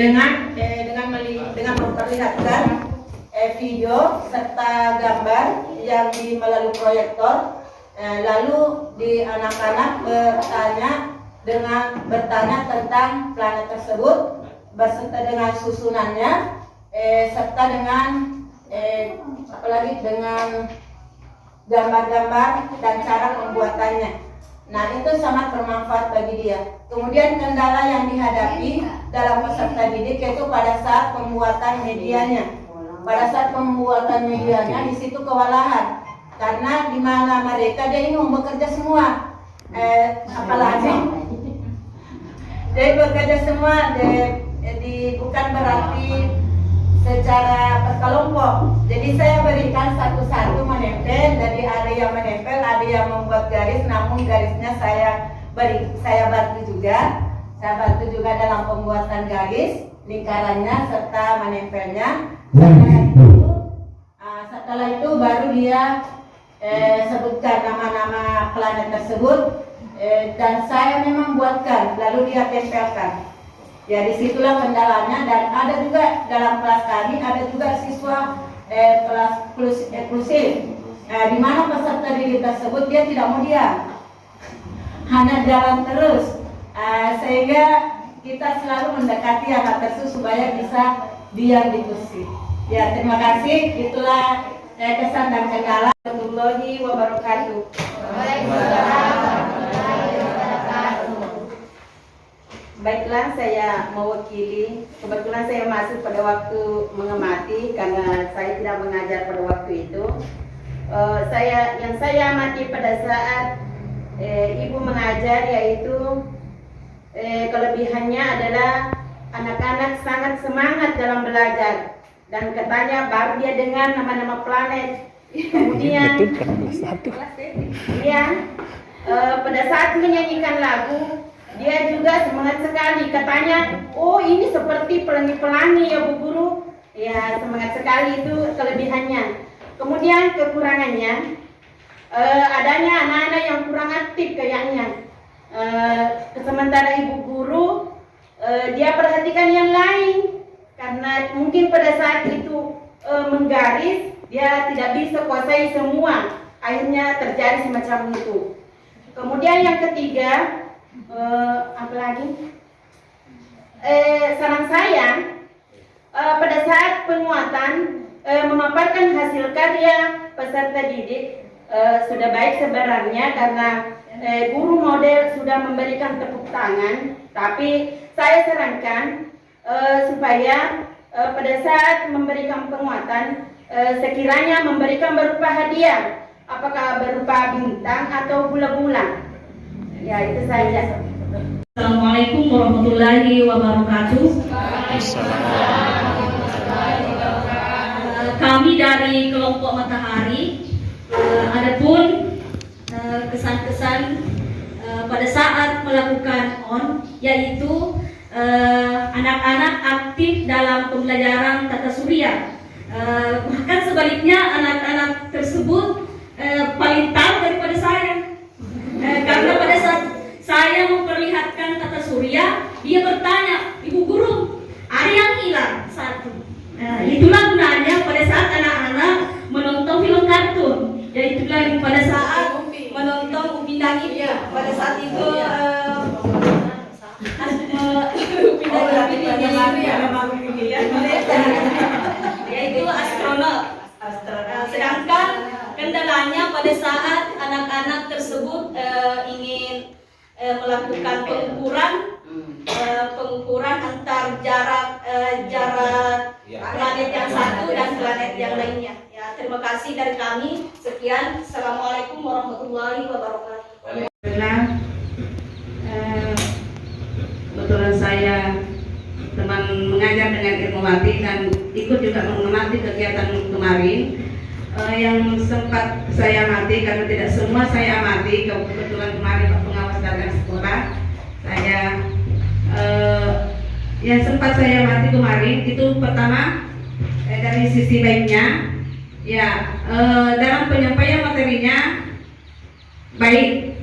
dengan memperlihatkan video serta gambar yang melalui proyektor, lalu di anak-anak bertanya tentang planet tersebut beserta dengan susunannya, serta dengan apalagi dengan gambar-gambar dan cara pembuatannya. Nah, itu sangat bermanfaat bagi dia. Kemudian kendala yang dihadapi dalam peserta didik yaitu pada saat pembuatan medianya. Pada saat pembuatan medianya di situ kewalahan karena di mana mereka dia ini mau bekerja semua, apalagi dia bekerja semua, bukan berarti secara berkelompok. Jadi saya berikan satu-satu menempel, jadi ada yang menempel, ada yang membuat garis, namun garisnya saya bantu juga. Saya bantu juga dalam pembuatan garis, lingkarannya serta menempelnya. Setelah itu baru dia sebutkan nama-nama planet tersebut, dan saya memang buatkan, lalu dia tempelkan. Ya, disitulah kendalanya. Dan ada juga dalam kelas kami ada juga siswa kelas eksklusif, di mana peserta didik tersebut dia tidak mau diam, hanya jalan terus, sehingga kita selalu mendekati anak tersebut supaya bisa diam di kursi. Ya, terima kasih. Itulah kesan dan kendala. Warahmatullahi wabarakatuh. Baiklah, saya mewakili. Kebetulan saya masuk pada waktu mengamati karena saya tidak mengajar pada waktu itu. Yang saya amati pada saat ibu mengajar yaitu kelebihannya adalah anak-anak sangat semangat dalam belajar, dan katanya baru dia dengar nama-nama planet. Kemudian pada saat menyanyikan lagu dia juga semangat sekali, katanya, oh ini seperti pelangi-pelangi ya Bu Guru. Ya, semangat sekali, itu kelebihannya. Kemudian kekurangannya, adanya anak-anak yang kurang aktif kayaknya. Sementara Ibu Guru, dia perhatikan yang lain, karena mungkin pada saat itu menggaris, dia tidak bisa kuasai semua. Akhirnya terjadi semacam itu. Kemudian yang ketiga, apalagi saran saya pada saat penguatan memaparkan hasil karya peserta didik sudah baik sebenarnya, karena guru model sudah memberikan tepuk tangan, tapi saya sarankan supaya pada saat memberikan penguatan sekiranya memberikan berupa hadiah, apakah berupa bintang atau bola-bola. Ya, itu saja. Assalamualaikum warahmatullahi wabarakatuh. Kami dari kelompok Matahari, adapun kesan-kesan pada saat melakukan yaitu anak-anak aktif dalam pembelajaran tata surya. Bahkan sebaliknya anak-anak tersebut paling tahu daripada saya. Karena pada saat saya memperlihatkan tata surya, dia bertanya, Ibu Guru, ada yang hilang satu. Itulah gunanya pada saat anak-anak menonton film kartun. Yaitulah pada saat menonton Upin Langit. Pada saat itu yaitu astronot. Sedangkan kendalanya pada saat anak-anak tersebut ingin melakukan pengukuran antar jarak planet yang satu dan planet yang lainnya. Ya, terima kasih dari kami. Sekian. Assalamualaikum warahmatullahi wabarakatuh. Kebetulan saya teman mengajar dengan Irmawati dan ikut juga mengamati kegiatan kemarin. Yang sempat saya amati, karena tidak semua saya amati, kebetulan kemarin Pak Pengawas datang sekolah, yang sempat saya amati kemarin itu pertama dari sisi baiknya, ya dalam penyampaian materinya baik,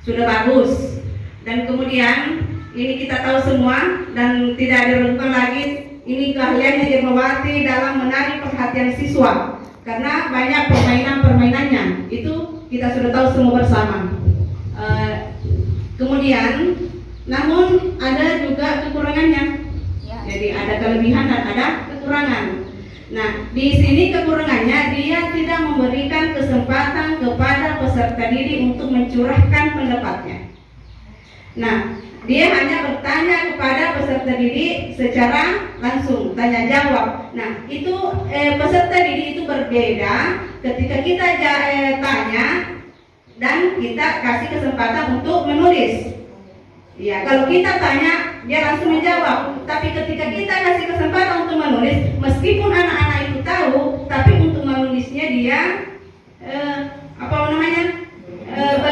sudah bagus, dan kemudian ini kita tahu semua dan tidak diragukan lagi, ini keahliannya Irmawati dalam menarik perhatian siswa karena banyak permainan-permainannya, itu kita sudah tahu semua bersama. Kemudian, namun ada juga kekurangannya. Jadi ada kelebihan dan ada kekurangan. Nah, di sini kekurangannya dia tidak memberikan kesempatan kepada peserta didik untuk mencurahkan pendapatnya. Nah, dia hanya bertanya kepada peserta didik secara langsung, tanya jawab. Nah, itu peserta didik itu berbeda ketika kita tanya dan kita kasih kesempatan untuk menulis. Ya, kalau kita tanya dia langsung menjawab, tapi ketika kita kasih kesempatan untuk menulis, meskipun anak-anak itu tahu, tapi untuk menulisnya dia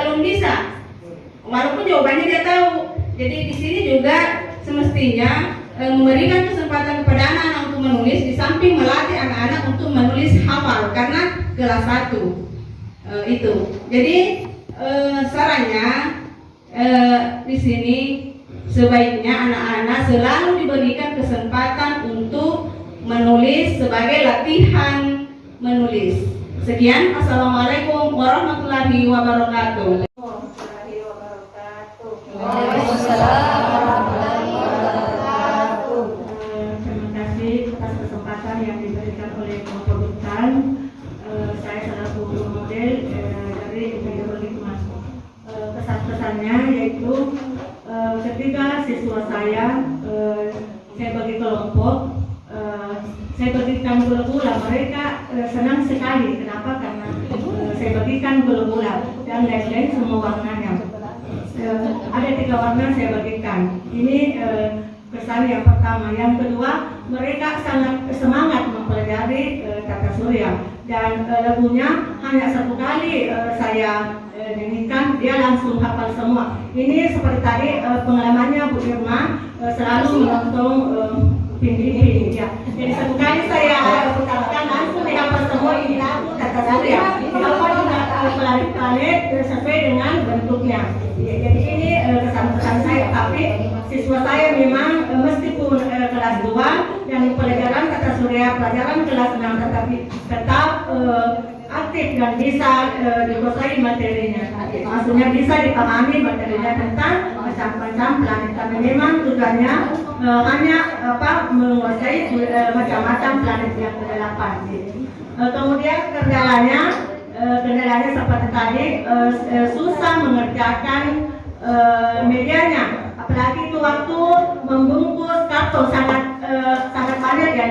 belum bisa, walaupun jawabannya dia tahu. Jadi di sini juga semestinya memberikan kesempatan kepada anak-anak untuk menulis, di samping melatih anak-anak untuk menulis hafal karena kelas 1 itu. Jadi sarannya di sini sebaiknya anak-anak selalu diberikan kesempatan untuk menulis sebagai latihan menulis. Sekian, assalamualaikum warahmatullahi wabarakatuh. Terima kasih atas kesempatan yang diberikan oleh Bapak Buntan. Saya selaku guru model dari Ibu Hikmah. Kesan-kesannya yaitu ketika siswa saya bagi kelompok, saya bagikan bola-bola, mereka senang sekali. Kenapa? Karena saya bagikan bola-bola dan lain-lain semua warnanya. Ada 3 warna saya bagikan. Ini kesan yang pertama. Yang kedua, mereka sangat semangat mempelajari tata surya dan lagunya hanya 1 kali saya nyanyikan, dia langsung hafal semua. Ini seperti tadi pengalamannya Bu Irma selalu menonton TV ya. Jadi 1 kali saya putarkan langsung dihafal semua ini lagu tata surya. Dihafal juga planet-planet sesuai dengan bentuknya. Ya, jadi ini kesan-kesan saya. Tapi siswa saya memang meskipun kelas 2 dan pelajaran tata surya pelajaran kelas 6 tetapi tetap aktif dan bisa dikuasai materinya. Maksudnya bisa dipahami materinya tentang macam-macam planet. Karena memang tujuannya hanya menguasai macam-macam planet yang ke-8. Kemudian kendalanya seperti tadi susah mengerjakan medianya. Apalagi itu waktu membungkus karton sangat banyak yang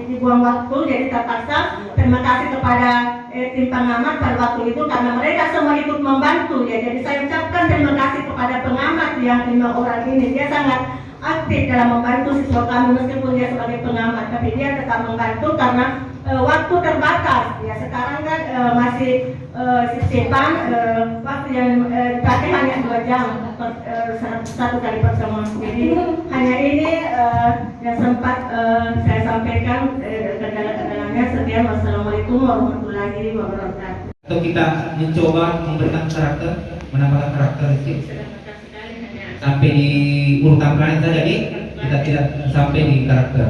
dibuang waktu, jadi terpaksa. Terima kasih kepada tim pengamat pada waktu itu karena mereka semua ikut membantu ya. Jadi saya ucapkan terima kasih kepada pengamat yang 5 orang ini. Dia sangat aktif dalam membantu siswa kami meskipun dia sebagai pengamat, tapi dia tetap membantu karena waktu terbatas ya. Sekarang kan masih sisipan waktu yang dipakai hanya 2 jam satu kali pertemuan. Jadi hanya ini yang sempat saya sampaikan kendala-kendalanya. Sekian, wassalamualaikum warahmatullahi wabarakatuh. Atau kita mencoba memberikan karakter, menambahkan karakteristik sampai di urutan planet saja, jadi kita tidak sampai di karakter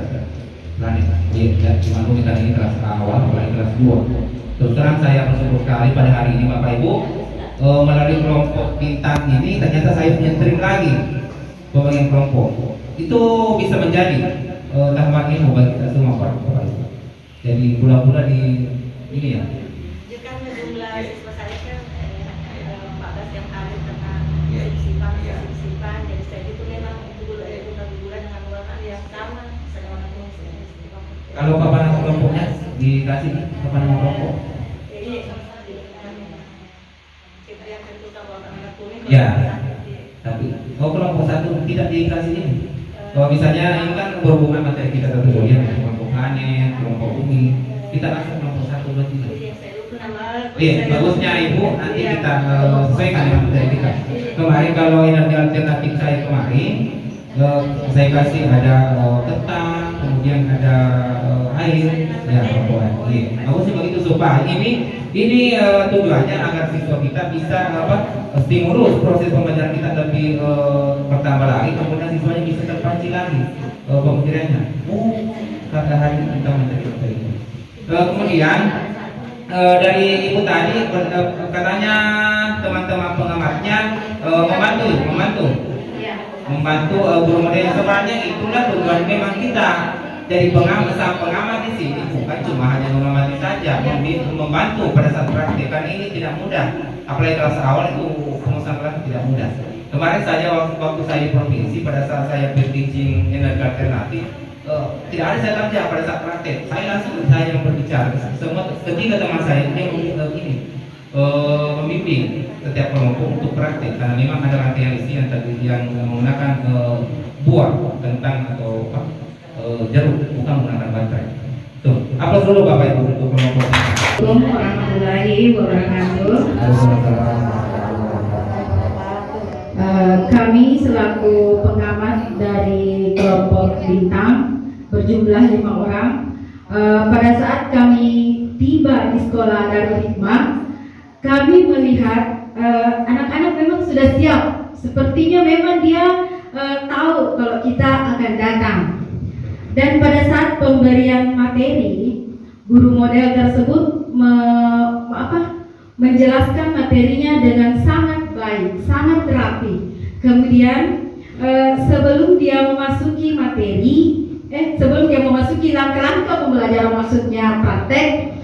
planet. Ya, cuma kita ini kelas awal, apalagi kelas 2. Terus terang saya bersyukur sekali pada hari ini Bapak Ibu melalui kelompok bintang ini ternyata saya punya trik lagi pembagian kelompok. Itu bisa menjadi tambahan ilmu bagi kita semua Bapak Ibu. Jadi pula-pula di ini ya. Kan jumlah siswa saya kan 14 yang hari karena sip-sipan, jadi saya itu memang bulan dengan warna yang sama, saya warna kuning. Kalau papan nama kelompoknya dikasih papan nama kelompok. Jadi kita yang tentukan warna kuning. Ya. Tapi kelompok 1 tidak dikasih ini. Kalau misalnya ini kan berhubungan materi kita tentu ya, kelompok planet, kelompok bumi, kita langsung kelompok 1, 2, 3. Iya, bagusnya Ibu nanti kita sesuaikan dengan materi kita. Kemarin kalau energi alternatif saya kemarin saya kasih ada ketan, kemudian ada air, ya kelompok. Iya, bagus sih begitu. supaya ini tujuannya agar siswa kita bisa stimulus proses pembelajaran kita lebih bertambah lagi, kemudian siswanya bisa terpancing lagi pemikirannya. Kata hari kita mencari itu. Kemudian dari ibu tadi katanya teman-teman pengamatnya membantu guru model. Sebenarnya itulah tujuan memang kita jadi pengamat di sini, bukan cuma hanya mengamati saja, membantu pada saat praktik. Karena ini tidak mudah, apalagi kelas awal itu pengusaha kelas tidak mudah. Kemarin saja waktu saya di provinsi, pada saat saya teaching energi alternatif, tidak ada saya kerja pada saat praktek. Saya yang berbicara. Semua ketiga teman saya dia membimbing setiap kelompok untuk praktek, karena memang ada rangkaian isi yang menggunakan buah tentang atau jeruk, bukan menggunakan baterai. Tuh, upload dulu Bapak Ibu untuk kelompok. Assalamualaikum warahmatullahi wabarakatuh. Kami selaku pengamat dari kelompok Bintang berjumlah 5 orang. Pada saat kami tiba di sekolah Darul Hikmah, kami melihat anak-anak memang sudah siap. Sepertinya memang dia tahu kalau kita akan datang. Dan pada saat pemberian materi, guru model tersebut menjelaskan materinya dengan sangat baik, sangat rapi. Kemudian sebelum dia memasuki materi, sebelum dia memasuki langkah-langkah pembelajaran, maksudnya praktek,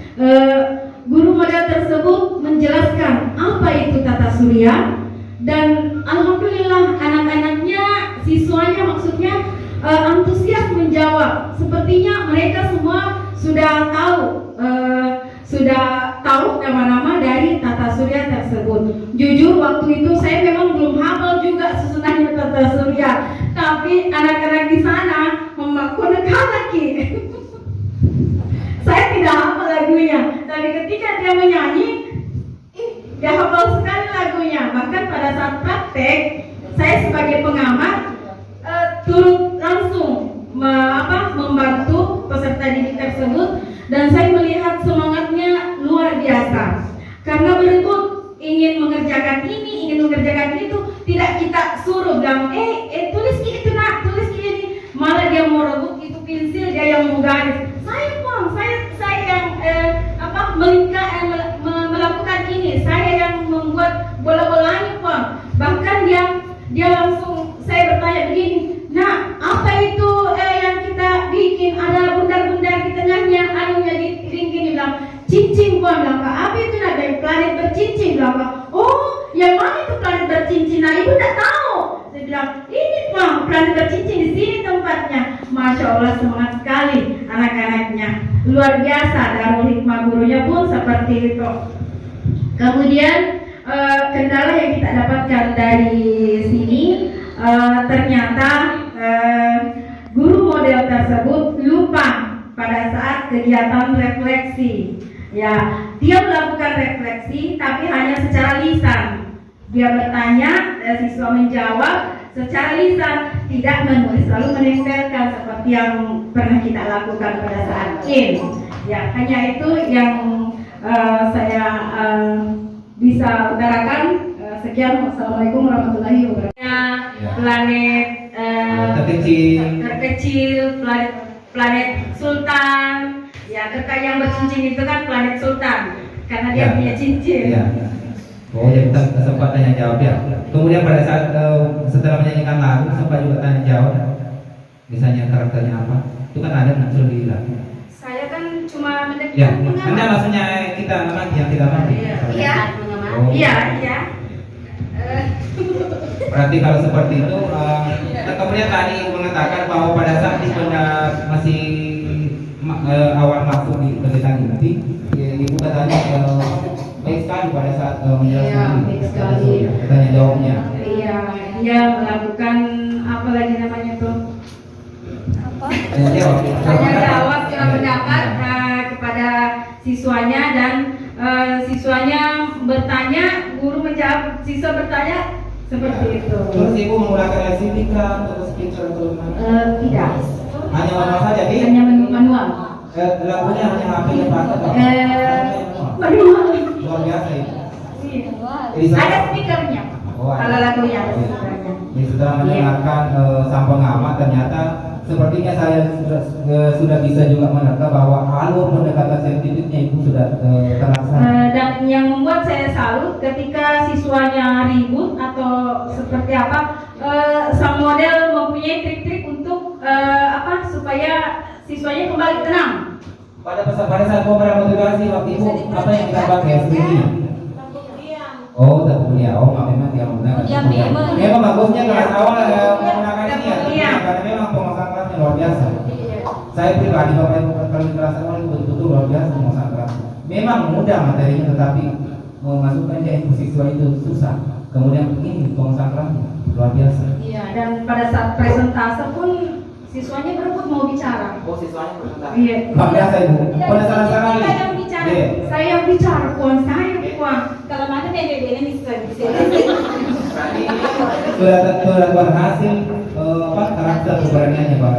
guru model tersebut menjelaskan apa itu tata surya, dan alhamdulillah anak-anaknya, siswanya maksudnya antusias menjawab. Sepertinya mereka semua sudah tahu nama-nama dari tata surya tersebut. Jujur waktu itu saya memang belum hafal juga susunannya tata surya, tapi anak-anak di sana memaku-maku. Saya tidak hafal lagunya, tapi ketika dia menyanyi, dia hafal sekali lagunya. Bahkan pada saat praktek, saya sebagai pengamat turut langsung membantu peserta didik tersebut, dan saya melihat semangatnya luar biasa. Karena berebut ingin mengerjakan ini, ingin mengerjakan itu, tidak kita suruh bilang, tulis itu nak, tulis ini. Malah dia mau rebut itu pensil, dia yang mau garis. Saya yang melakukan ini, saya yang membuat bola-bolanya Bang. Bahkan dia langsung, saya bertanya begini, nah apa itu yang kita bikin, ada bundar-bundar di tengahnya, anunya di ring-ring, bilang cincin Bang. Bilang apa itu, ada planet bercincin. Bilang oh yang mana itu planet bercincin, nah ibu tak tahu. Saya bilang ini Bang, planet bercincin di sini tempatnya. Masya Allah, semangat sekali anak-anaknya, luar biasa. Darul Hikmah gurunya pun seperti itu. Kemudian kendala yang kita dapatkan dari sini, ternyata guru model tersebut lupa pada saat kegiatan refleksi. Ya, dia melakukan refleksi tapi hanya secara lisan. Dia bertanya, siswa menjawab secara lisan, tidak menulis, lalu menempelkan seperti yang pernah kita lakukan pada saat CIM. Ya, hanya itu yang saya bisa utarakan. Sekian, wassalamualaikum warahmatullahi wabarakatuh. Planet terkecil, planet Sultan. Ya, kakak yang bercincin itu kan planet Sultan, karena dia punya cincin. Ya. Oh, jadi kita sempat tanya jawab ya. Kemudian pada saat setelah menyanyikan lagu sempat juga tanya jawab. Misalnya karakternya apa? Itu kan ada nggak sudah dibilang. Saya kan cuma mendengar. Ya, Anda maksudnya kita lagi yang tidak mati. Iya. Oh. Iya. Berarti kalau seperti itu, kemudian tadi mengatakan bahwa pada saat Ibu masih awal masuk di pendidikan inti, Ibu katanya baik sekali pada saat menjelaskan ini. Baik sekali. Tanya jawabnya. Iya, dia melakukan apa lagi namanya tuh? Tanya jawab. Tanya jawab pendapat kepada siswanya, dan siswanya bertanya, guru menjawab, siswa bertanya, seperti itu. Terus Ibu menggunakan LCD atau speaker atau mana? Tidak. Hanya manual saja, Hanya manual. lagunya hanya HP yang pakai. biasa ini. Iya. Jadi saya- Ada speakernya. Oh, ada. Kalau lagunya ada Iya. speakernya. Jadi setelah mendengarkan sang pengamat, ternyata sepertinya saya sudah bisa juga menerka bahwa alur pendekatan saintifiknya itu sudah terlaksana. Dan yang membuat saya salut ketika siswanya ribut atau seperti apa, sang model mempunyai trik-trik untuk supaya siswanya kembali tenang. Pada saat pemberian motivasi waktu itu apa yang kita pakai sebenarnya? Oh, tak punya. Oh, memang dia menggunakan. Memang bagusnya kelas awal menggunakan ini ya. Karena memang penguasaan kelasnya luar biasa. Saya pribadi kalau di kelas awal itu betul-betul luar biasa penguasaan kelas. Memang mudah materinya, tetapi memasukkan dia ke siswa itu susah. Kemudian ini penguasaan kelasnya luar biasa. Iya, dan pada saat presentase pun siswanya berebut mau bicara. Oh, siswanya bertentang. Iya. Luar biasa ibu. Pada saat sekali. Saya yang bicara. Iya. Saya yang bicara, puan saya puan. Kalau mana beda-beda nih Berarti sudah berhasil karakter keberaniannya Pak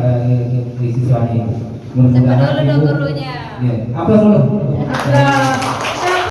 di siswanya itu. Mudah-mudahan Siapa dulu dong Ibu- gurunya? Iya. Aplaus dulu. Ada